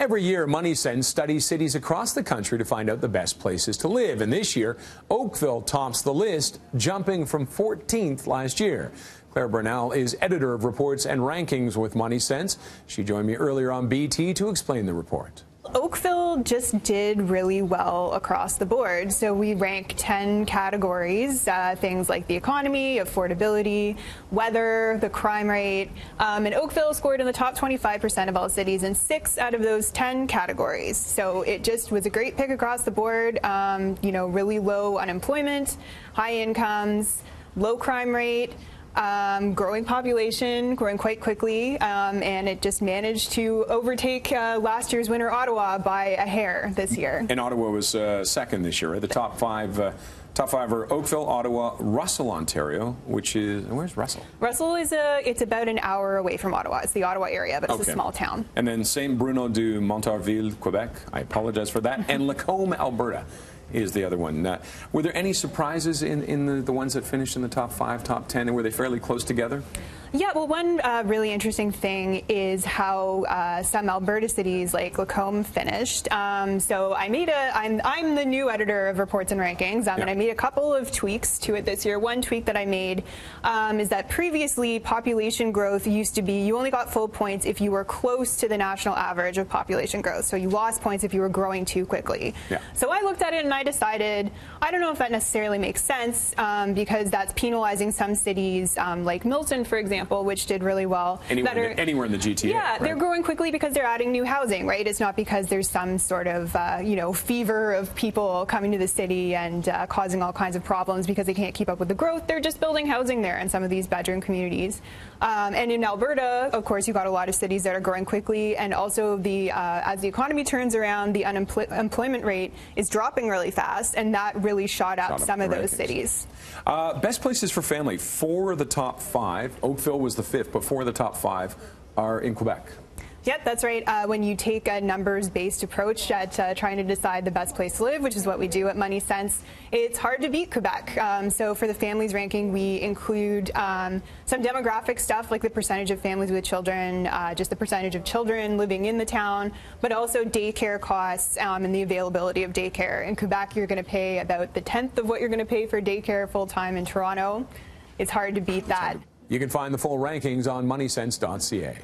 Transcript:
Every year, MoneySense studies cities across the country to find out the best places to live. And this year, Oakville tops the list, jumping from 14th last year. Claire Burnell is editor of Reports and Rankings with MoneySense. She joined me earlier on BT to explain the report. Oakville just did really well across the board. So we rank 10 categories, things like the economy, affordability, weather, the crime rate. And Oakville scored in the top 25% of all cities in 6 out of those 10 categories. So it just was a great pick across the board. Really low unemployment, high incomes, low crime rate. Growing population, growing quite quickly, and it just managed to overtake last year's winner, Ottawa, by a hair this year. And Ottawa was second this year, right? The top five are Oakville, Ottawa, Russell, Ontario, which is, where's Russell? Russell is it's about an hour away from Ottawa. It's the Ottawa area, but it's a small town. And then Saint-Bruno du Montarville, Quebec. I apologize for that. And Lacombe, Alberta is the other one. Were there any surprises in the ones that finished in the top 5, top 10, and were they fairly close together? Yeah, well, one really interesting thing is how some Alberta cities like Lacombe finished. So I'm the new editor of Reports and Rankings, and I made a couple of tweaks to it this year. One tweak that I made is that previously population growth used to be you only got full points if you were close to the national average of population growth. So you lost points if you were growing too quickly. Yeah. So I looked at it and I decided I don't know if that necessarily makes sense because that's penalizing some cities like Milton, for example, which did really well. Anywhere in the GTA. Yeah, right? They're growing quickly because they're adding new housing, right? It's not because there's some sort of, fever of people coming to the city and causing all kinds of problems because they can't keep up with the growth. They're just building housing there in some of these bedroom communities. And in Alberta, of course, you've got a lot of cities that are growing quickly, and also as the economy turns around, the unemployment rate is dropping really fast, and that really shot up some of those cities. Best places for family. 4 of the top 5. Oakville was the 5th, but 4 of the top 5 are in Quebec. Yep, that's right. When you take a numbers-based approach at trying to decide the best place to live, which is what we do at MoneySense, it's hard to beat Quebec. So for the families ranking, we include some demographic stuff like the percentage of families with children, just the percentage of children living in the town, but also daycare costs and the availability of daycare. In Quebec, you're going to pay about the 10th of what you're going to pay for daycare full-time in Toronto. It's hard to beat that. You can find the full rankings on moneysense.ca.